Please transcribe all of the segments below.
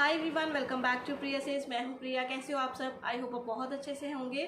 Hi everyone, welcome back to Priya says. मैं हूँ प्रिया। कैसे हो आप सब? आई होप आप बहुत अच्छे से होंगे।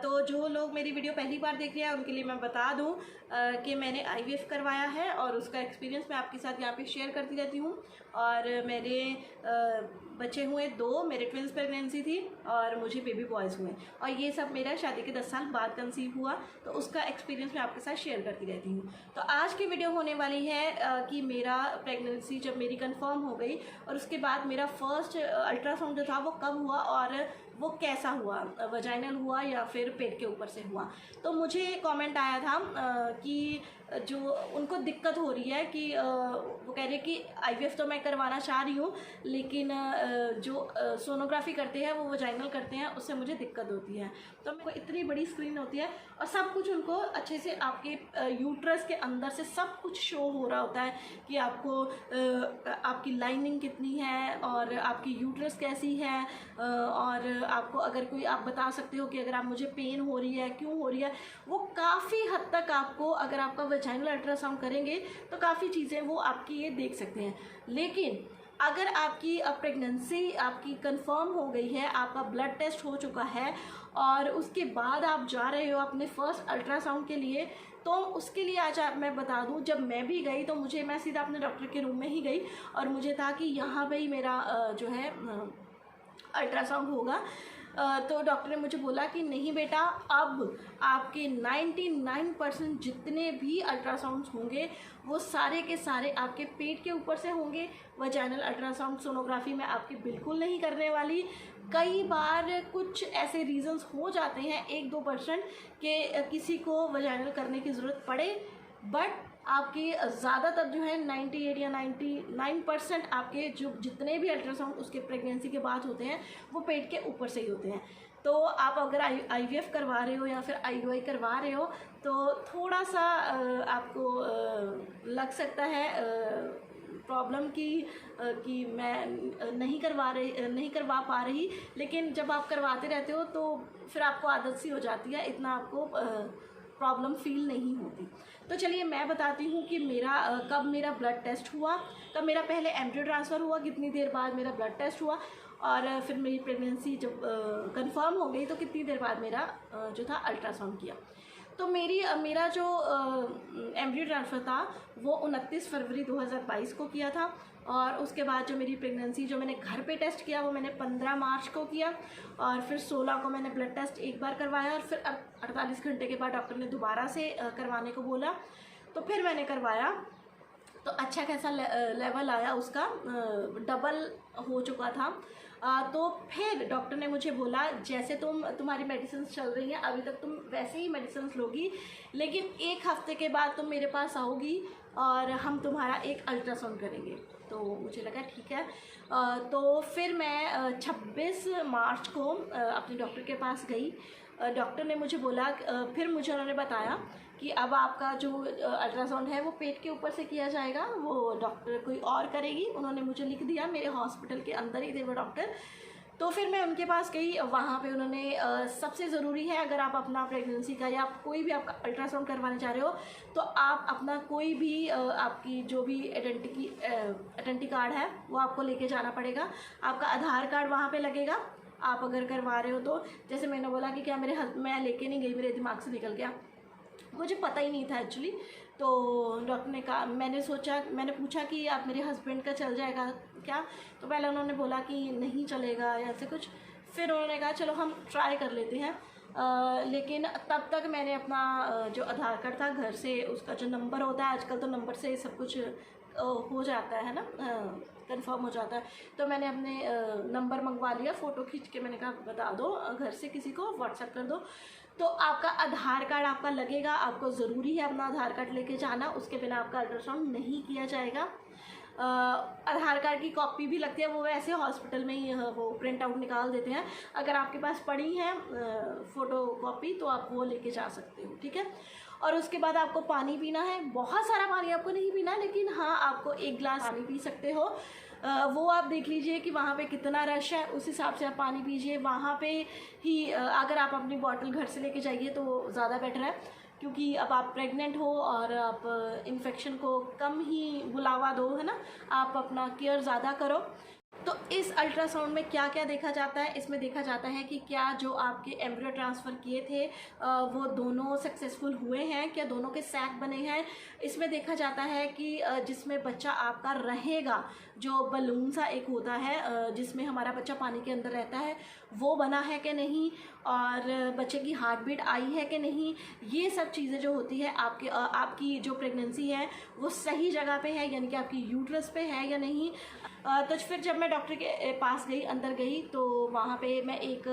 तो जो लोग मेरी वीडियो पहली बार देख रहे हैं उनके लिए मैं बता दूं कि मैंने आईवीएफ करवाया है और उसका एक्सपीरियंस मैं आपके साथ यहाँ पे शेयर करती रहती हूँ। और मेरे बच्चे हुए 2, मेरे ट्विंस प्रेगनेंसी थी और मुझे बेबी बॉयज़ हुए और ये सब मेरा शादी के 10 साल बाद कंसीव हुआ, तो उसका एक्सपीरियंस मैं आपके साथ शेयर करती रहती हूँ। तो आज की वीडियो होने वाली है कि मेरा प्रेगनेंसी जब मेरी कंफर्म हो गई और उसके बाद मेरा फर्स्ट अल्ट्रासाउंड जो था वो कब हुआ और वो कैसा हुआ, वजाइनल हुआ या फिर पेट के ऊपर से हुआ। तो मुझे कमेंट आया था कि जो उनको दिक्कत हो रही है कि वो कह रहे कि आईवीएफ तो मैं करवाना चाह रही हूँ लेकिन जो सोनोग्राफी करते हैं वो वजाइनल करते हैं, उससे मुझे दिक्कत होती है। तो मेरे को इतनी बड़ी स्क्रीन होती है और सब कुछ उनको अच्छे से आपके यूट्रस के अंदर से सब कुछ शो हो रहा होता है कि आपको आपकी लाइनिंग कितनी है और आपकी यूट्रस कैसी है। और आपको अगर कोई आप बता सकते हो कि अगर आप मुझे पेन हो रही है, क्यों हो रही है, वो काफ़ी हद तक आपको, अगर आपका वजाइनल अल्ट्रासाउंड करेंगे तो काफ़ी चीज़ें वो आपकी ये देख सकते हैं। लेकिन अगर आपकी प्रेगनेंसी आपकी कंफर्म हो गई है, आपका ब्लड टेस्ट हो चुका है और उसके बाद आप जा रहे हो अपने फर्स्ट अल्ट्रासाउंड के लिए, तो उसके लिए आज मैं बता दूं, जब मैं भी गई तो मैं सीधा अपने डॉक्टर के रूम में ही गई और मुझे था कि यहाँ पे ही मेरा जो है अल्ट्रासाउंड होगा। तो डॉक्टर ने मुझे बोला कि नहीं बेटा, अब आपके 99% जितने भी अल्ट्रासाउंड्स होंगे वो सारे के सारे आपके पेट के ऊपर से होंगे। वजाइनल अल्ट्रासाउंड सोनोग्राफी में आपकी बिल्कुल नहीं करने वाली। कई बार कुछ ऐसे रीजंस हो जाते हैं 1-2% के किसी को वजाइनल करने की ज़रूरत पड़े, बट आपके ज़्यादातर जो है 98 या 99% आपके जो जितने भी अल्ट्रासाउंड उसके प्रेगनेंसी के बाद होते हैं वो पेट के ऊपर से ही होते हैं। तो आप अगर आईवीएफ करवा रहे हो या फिर आईयूआई करवा रहे हो तो थोड़ा सा आपको लग सकता है प्रॉब्लम कि मैं नहीं करवा पा रही, लेकिन जब आप करवाते रहते हो तो फिर आपको आदत सी हो जाती है, इतना आपको प्रॉब्लम फील नहीं होती। तो चलिए मैं बताती हूँ कि कब मेरा ब्लड टेस्ट हुआ, कब मेरा पहले एम्ब्रियो ट्रांसफ़र हुआ, कितनी देर बाद मेरा ब्लड टेस्ट हुआ और फिर मेरी प्रेगनेंसी जब कंफर्म हो गई तो कितनी देर बाद मेरा जो था अल्ट्रासाउंड किया। तो मेरा जो एम्ब्रियो ट्रांसफ़र था वो 29 फरवरी 2022 को किया था और उसके बाद जो मेरी प्रेगनेंसी जो मैंने घर पे टेस्ट किया वो मैंने 15 मार्च को किया और फिर 16 को मैंने ब्लड टेस्ट एक बार करवाया और फिर 48 घंटे के बाद डॉक्टर ने दोबारा से करवाने को बोला, तो फिर मैंने करवाया तो अच्छा खासा लेवल आया उसका, डबल हो चुका था। तो फिर डॉक्टर ने मुझे बोला जैसे तुम्हारी मेडिसिन चल रही हैं अभी तक तुम वैसे ही मेडिसिन लोगी, लेकिन 1 हफ्ते के बाद तुम मेरे पास आओगी और हम तुम्हारा एक अल्ट्रासाउंड करेंगे। तो मुझे लगा ठीक है। तो फिर मैं 26 मार्च को अपने डॉक्टर के पास गई। डॉक्टर ने मुझे बोला, फिर मुझे उन्होंने बताया कि अब आपका जो अल्ट्रासाउंड है वो पेट के ऊपर से किया जाएगा, वो डॉक्टर कोई और करेगी। उन्होंने मुझे लिख दिया, मेरे हॉस्पिटल के अंदर ही थे वो डॉक्टर। तो फिर मैं उनके पास गई, वहाँ पे उन्होंने सबसे ज़रूरी है अगर आप अपना प्रेगनेंसी का या कोई भी आपका अल्ट्रासाउंड करवाने जा रहे हो तो आप अपना कोई भी आपकी जो भी आइडेंटिटी कार्ड है वो आपको लेके जाना पड़ेगा। आपका आधार कार्ड वहाँ पे लगेगा आप अगर करवा रहे हो तो। जैसे मैंने बोला कि क्या मैं लेके नहीं गई, मेरे दिमाग से निकल गया, मुझे पता ही नहीं था एक्चुअली। तो डॉक्टर ने कहा, मैंने पूछा कि आप मेरे हस्बैंड का चल जाएगा क्या, तो पहले उन्होंने बोला कि नहीं चलेगा या ऐसे कुछ। फिर उन्होंने कहा चलो हम ट्राई कर लेते हैं। लेकिन तब तक मैंने अपना जो आधार कार्ड था घर से, उसका जो नंबर होता है, आजकल तो नंबर से सब कुछ हो जाता है ना, कंफर्म हो जाता है। तो मैंने अपने नंबर मंगवा लिया, फ़ोटो खींच के मैंने कहा बता दो घर से किसी को व्हाट्सएप कर दो। तो आपका आधार कार्ड आपका लगेगा, आपको ज़रूरी है अपना आधार कार्ड लेके जाना, उसके बिना आपका अल्ट्रासाउंड नहीं किया जाएगा। आधार कार्ड की कॉपी भी लगती है, वो वैसे हॉस्पिटल में ही वो प्रिंट आउट निकाल देते हैं। अगर आपके पास पड़ी है फ़ोटो कॉपी तो आप वो लेके जा सकते हो, ठीक है। और उसके बाद आपको पानी पीना है, बहुत सारा पानी आपको नहीं पीना, लेकिन हाँ आपको 1 गिलास पानी पी सकते हो। वो आप देख लीजिए कि वहाँ पे कितना रश है, उस हिसाब से आप पानी पीजिए। वहाँ पे ही अगर आप अपनी बॉटल घर से लेके जाइए तो ज़्यादा बेटर है, क्योंकि अब आप प्रेग्नेंट हो और आप इन्फेक्शन को कम ही बुलावा दो, है ना, आप अपना केयर ज़्यादा करो। तो इस अल्ट्रासाउंड में क्या क्या देखा जाता है? इसमें देखा जाता है कि क्या जो आपके एम्ब्रियो ट्रांसफ़र किए थे वो दोनों सक्सेसफुल हुए हैं, क्या दोनों के सैक बने हैं। इसमें देखा जाता है कि जिसमें बच्चा आपका रहेगा, जो बलून सा एक होता है जिसमें हमारा बच्चा पानी के अंदर रहता है, वो बना है कि नहीं, और बच्चे की हार्ट बीट आई है कि नहीं। ये सब चीज़ें जो होती है आपकी जो प्रेगनेंसी है वो सही जगह पे है, यानी कि आपकी यूट्रस पे है या नहीं। तो फिर जब मैं डॉक्टर के पास गई, अंदर गई, तो वहाँ पे मैं एक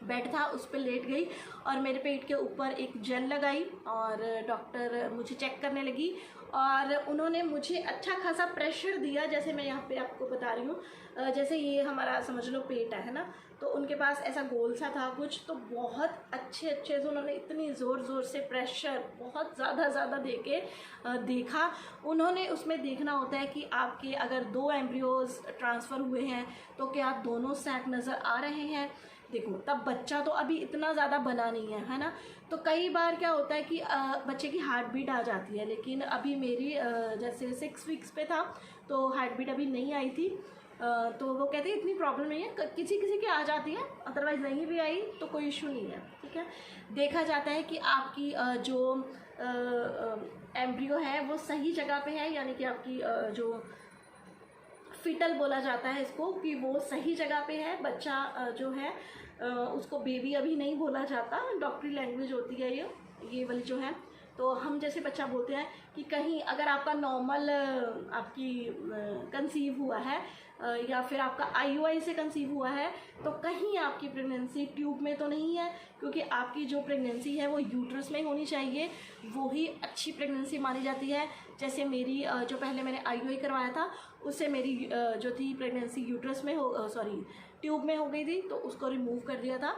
बेड था, उस पर लेट गई और मेरे पेट के ऊपर एक जेल लगाई और डॉक्टर मुझे चेक करने लगी और उन्होंने मुझे अच्छा खासा प्रेशर दिया। जैसे मैं यहाँ पे आपको बता रही हूँ, जैसे ये हमारा समझ लो पेट है ना, तो उनके पास ऐसा गोल सा था कुछ, तो बहुत अच्छे से उन्होंने इतनी ज़ोर से प्रेशर बहुत ज़्यादा दे के देखा। उन्होंने उसमें देखना होता है कि आपके अगर 2 एम्ब्रियोज़ ट्रांसफ़र हुए हैं तो क्या दोनों सैक नज़र आ रहे हैं। देखो, तब बच्चा तो अभी इतना ज़्यादा बना नहीं है ना। तो कई बार क्या होता है कि बच्चे की हार्ट बीट आ जाती है, लेकिन अभी मेरी जैसे 6 वीक्स पे था तो हार्ट बीट अभी नहीं आई थी। तो वो कहते हैं इतनी प्रॉब्लम नहीं है, किसी की आ जाती है, अदरवाइज़ नहीं भी आई तो कोई इशू नहीं है। ठीक है, देखा जाता है कि आपकी जो एम्ब्रियो है वो सही जगह पे है, यानी कि आपकी जो फिटल बोला जाता है इसको, कि वो सही जगह पे है। बच्चा जो है उसको बेबी अभी नहीं बोला जाता, डॉक्टरी लैंग्वेज होती है ये वाली जो है। तो हम जैसे बच्चा बोलते हैं कि कहीं अगर आपका नॉर्मल आपकी कंसीव हुआ है या फिर आपका IUI से कंसीव हुआ है, तो कहीं आपकी प्रेगनेंसी ट्यूब में तो नहीं है, क्योंकि आपकी जो प्रेगनेंसी है वो यूट्रस में होनी चाहिए, वो ही अच्छी प्रेगनेंसी मानी जाती है। जैसे मेरी जो पहले मैंने IUI करवाया था, उससे मेरी जो थी प्रेगनेंसी यूट्रस में ट्यूब में हो गई थी, तो उसको रिमूव कर दिया था।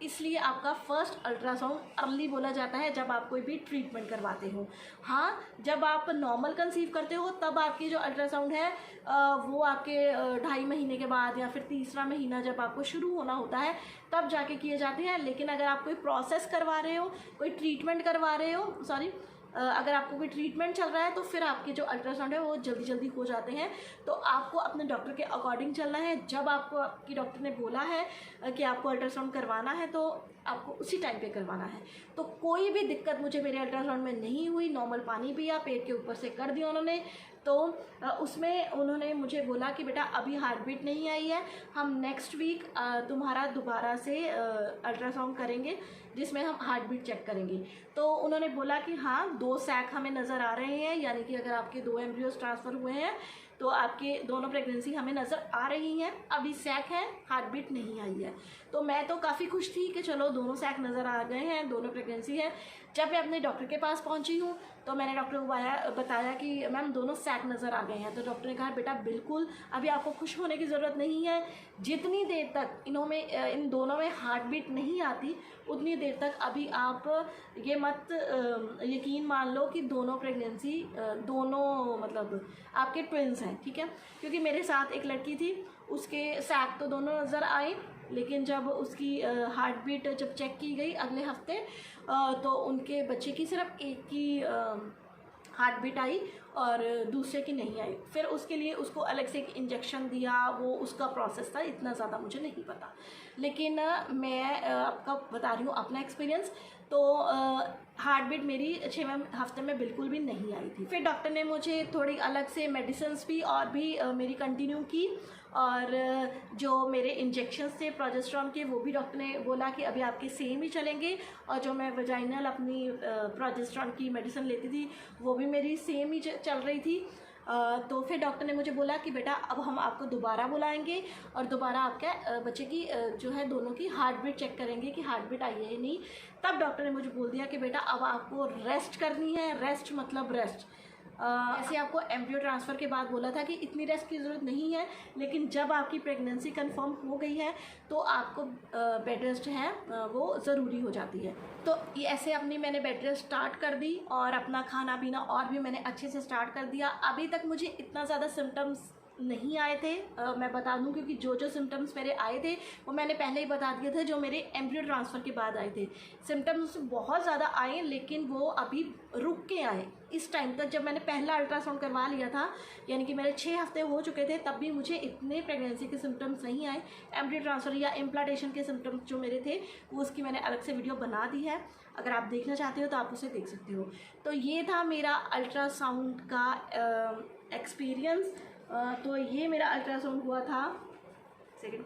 इसलिए आपका फर्स्ट अल्ट्रासाउंड अर्ली बोला जाता है जब आप कोई भी ट्रीटमेंट करवाते हो। हाँ, जब आप नॉर्मल कंसीव करते हो तब आपकी जो अल्ट्रासाउंड है वो आपके 2.5 महीने के बाद या फिर 3रा महीना जब आपको शुरू होना होता है तब जाके किए जाते हैं। लेकिन अगर आप कोई प्रोसेस करवा रहे हो, कोई ट्रीटमेंट करवा रहे हो, अगर आपको कोई ट्रीटमेंट चल रहा है तो फिर आपके जो अल्ट्रासाउंड है वो जल्दी हो जाते हैं। तो आपको अपने डॉक्टर के अकॉर्डिंग चलना है। जब आपको आपकी डॉक्टर ने बोला है कि आपको अल्ट्रासाउंड करवाना है तो आपको उसी टाइम पे करवाना है। तो कोई भी दिक्कत मुझे मेरे अल्ट्रासाउंड में नहीं हुई। नॉर्मल पानी पिया, पेट के ऊपर से कर दिया उन्होंने। तो उसमें उन्होंने मुझे बोला कि बेटा अभी हार्ट बीट नहीं आई है, हम नेक्स्ट वीक तुम्हारा दोबारा से अल्ट्रासाउंड करेंगे जिसमें हम हार्ट बीट चेक करेंगे। तो उन्होंने बोला कि हाँ, 2 सैक हमें नज़र आ रहे हैं, यानी कि अगर आपके 2 एम्ब्रियोज ट्रांसफ़र हुए हैं तो आपके दोनों प्रेगनेंसी हमें नज़र आ रही हैं। अभी सैक है, हार्ट बीट नहीं आई है। तो मैं तो काफ़ी खुश थी कि चलो दोनों सैक नज़र आ गए हैं, दोनों प्रेगनेंसी है। जब मैं अपने डॉक्टर के पास पहुंची हूं तो मैंने डॉक्टर को बताया कि मैम दोनों सैक नज़र आ गए हैं। तो डॉक्टर ने कहा बेटा बिल्कुल अभी आपको खुश होने की ज़रूरत नहीं है, जितनी देर तक इन दोनों में हार्ट बीट नहीं आती उतनी देर तक अभी आप ये मत यकीन मान लो कि दोनों प्रेगनेंसी दोनों मतलब आपके ट्विंस हैं। ठीक है, क्योंकि मेरे साथ एक लड़की थी, उसके सैक तो दोनों नज़र आए, लेकिन जब उसकी हार्ट बीट जब चेक की गई अगले हफ्ते तो उनके बच्चे की सिर्फ एक की हार्ट बीट आई और दूसरे की नहीं आई। फिर उसके लिए उसको अलग से एक इंजेक्शन दिया, वो उसका प्रोसेस था, इतना ज़्यादा मुझे नहीं पता। लेकिन मैं आपका बता रही हूँ अपना एक्सपीरियंस। तो हार्ट बीट मेरी 6वें हफ्ते में बिल्कुल भी नहीं आई थी। फिर डॉक्टर ने मुझे थोड़ी अलग से मेडिसिन्स भी और भी मेरी कंटिन्यू की, और जो मेरे इंजेक्शन्स थे प्रोजेस्टेरॉन के वो भी डॉक्टर ने बोला कि अभी आपके सेम ही चलेंगे, और जो मैं वजाइनल अपनी प्रोजेस्टेरॉन की मेडिसिन लेती थी वो भी मेरी सेम ही चल रही थी। तो फिर डॉक्टर ने मुझे बोला कि बेटा अब हम आपको दोबारा बुलाएंगे और दोबारा आपके बच्चे की जो है दोनों की हार्ट बीट चेक करेंगे कि हार्ट बीट आई है या नहीं। तब डॉक्टर ने मुझे बोल दिया कि बेटा अब आपको रेस्ट करनी है। रेस्ट मतलब रेस्ट ऐसे आपको एम्ब्रियो ट्रांसफ़र के बाद बोला था कि इतनी रेस्ट की ज़रूरत नहीं है, लेकिन जब आपकी प्रेगनेंसी कंफर्म हो गई है तो आपको बेड रेस्ट है वो ज़रूरी हो जाती है। तो ये ऐसे मैंने बेड रेस्ट स्टार्ट कर दी और अपना खाना पीना और भी मैंने अच्छे से स्टार्ट कर दिया। अभी तक मुझे इतना ज़्यादा सिम्टम्स नहीं आए थे, मैं बता दूं, क्योंकि जो सिम्टम्स मेरे आए थे वो मैंने पहले ही बता दिए थे, जो मेरे एम्ब्रियो ट्रांसफ़र के बाद आए थे। सिम्टम्स बहुत ज़्यादा आए लेकिन वो अभी रुक के आए, इस टाइम तक जब मैंने पहला अल्ट्रासाउंड करवा लिया था, यानी कि मेरे 6 हफ्ते हो चुके थे, तब भी मुझे इतने प्रेगनेंसी के सिम्टम्स नहीं आए। एम्ब्रियो ट्रांसफ़र या इम्प्लांटेशन के सिम्टम्स जो मेरे थे वो उसकी मैंने अलग से वीडियो बना दी है, अगर आप देखना चाहते हो तो आप उसे देख सकते हो। तो ये था मेरा अल्ट्रासाउंड का एक्सपीरियंस। तो ये मेरा अल्ट्रासाउंड हुआ था, सेकेंड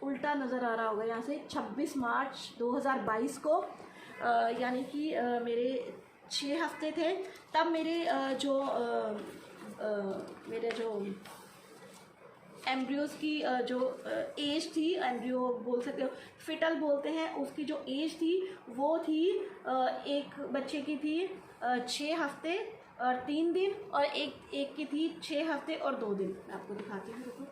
उल्टा नज़र आ रहा होगा यहाँ से, 26 मार्च 2022 को, यानी कि मेरे 6 हफ्ते थे तब मेरे मेरे जो एम्ब्रियोज़ की जो एज थी, एम्ब्रियो बोल सकते हो, फिटल बोलते हैं, उसकी जो एज थी वो थी, एक बच्चे की थी 6 हफ्ते और 3 दिन, और एक की थी 6 हफ्ते और 2 दिन। मैं आपको दिखाती हूँ, देखो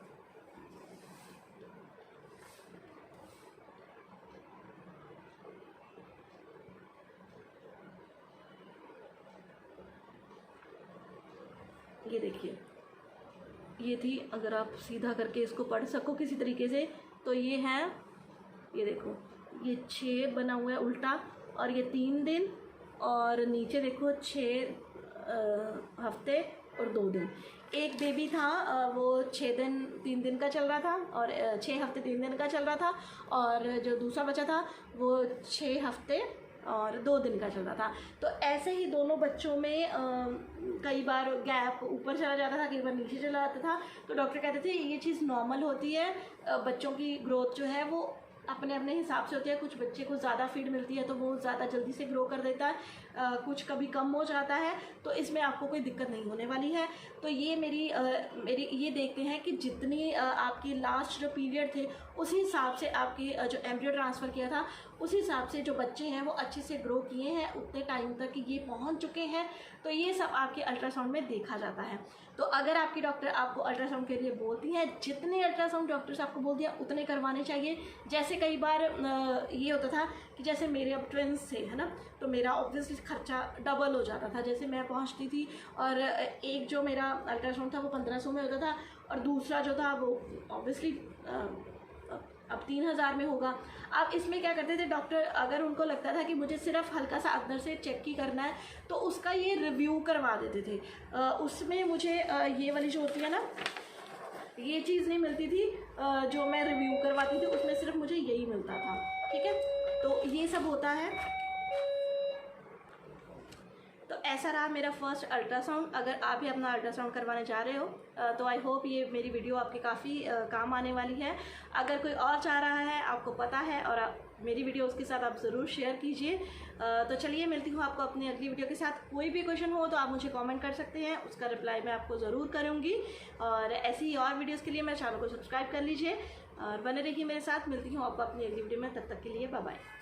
ये देखिए, ये थी, अगर आप सीधा करके इसको पढ़ सको किसी तरीके से तो ये है, ये देखो ये 6 बना हुआ है उल्टा, और ये 3 दिन, और नीचे देखो 6 हफ्ते और 2 दिन। एक बेबी था वो 6 दिन 3 दिन का चल रहा था, और 6 हफ्ते 3 दिन का चल रहा था, और जो दूसरा बच्चा था वो 6 हफ्ते और 2 दिन का चल रहा था। तो ऐसे ही दोनों बच्चों में कई बार गैप ऊपर चला जाता था, कई बार नीचे चला जाता था। तो डॉक्टर कहते थे ये चीज़ नॉर्मल होती है, बच्चों की ग्रोथ जो है वो अपने अपने हिसाब से होती है। कुछ बच्चे को ज़्यादा फीड मिलती है तो वो ज़्यादा जल्दी से ग्रो कर देता है, कुछ कभी कम हो जाता है, तो इसमें आपको कोई दिक्कत नहीं होने वाली है। तो ये मेरी ये देखते हैं कि जितनी आपकी लास्ट जो पीरियड थे उसी हिसाब से आपकी जो एम्ब्रियो ट्रांसफ़र किया था उसी हिसाब से जो बच्चे हैं वो अच्छे से ग्रो किए हैं, उतने टाइम तक ये पहुंच चुके हैं। तो ये सब आपके अल्ट्रासाउंड में देखा जाता है। तो अगर आपकी डॉक्टर आपको अल्ट्रासाउंड के लिए बोलती हैं, जितने अल्ट्रासाउंड डॉक्टर्स आपको बोल दिया उतने करवाने चाहिए। जैसे कई बार ये होता था कि जैसे मेरे अब ट्विन्स थे, है ना, तो मेरा ऑब्वियसली खर्चा डबल हो जाता था। जैसे मैं पहुंचती थी और एक जो मेरा अल्ट्रासाउंड था वो 1500 में होता था, और दूसरा जो था वो ऑब्वियसली अब 3000 में होगा। अब इसमें क्या करते थे डॉक्टर, अगर उनको लगता था कि मुझे सिर्फ हल्का सा अंदर से चेक ही करना है तो उसका ये रिव्यू करवा देते थे। उसमें मुझे ये वाली जो होती है ना, ये चीज़ नहीं मिलती थी, जो मैं रिव्यू करवाती थी उसमें सिर्फ मुझे यही मिलता था। ठीक है, तो ये सब होता है। तो ऐसा रहा मेरा फर्स्ट अल्ट्रासाउंड। अगर आप भी अपना अल्ट्रासाउंड करवाने जा रहे हो तो आई होप ये मेरी वीडियो आपके काफ़ी काम आने वाली है। अगर कोई और चाह रहा है, आपको पता है, और मेरी वीडियो उसके साथ आप ज़रूर शेयर कीजिए। तो चलिए मिलती हूँ आपको अपनी अगली वीडियो के साथ। कोई भी क्वेश्चन हो तो आप मुझे कमेंट कर सकते हैं, उसका रिप्लाई मैं आपको ज़रूर करूँगी। और ऐसी ही और वीडियोज़ के लिए मेरे चैनल को सब्सक्राइब कर लीजिए और बने रहिए मेरे साथ। मिलती हूँ आपको अपनी अगली वीडियो में, तब तक के लिए बाय बाय।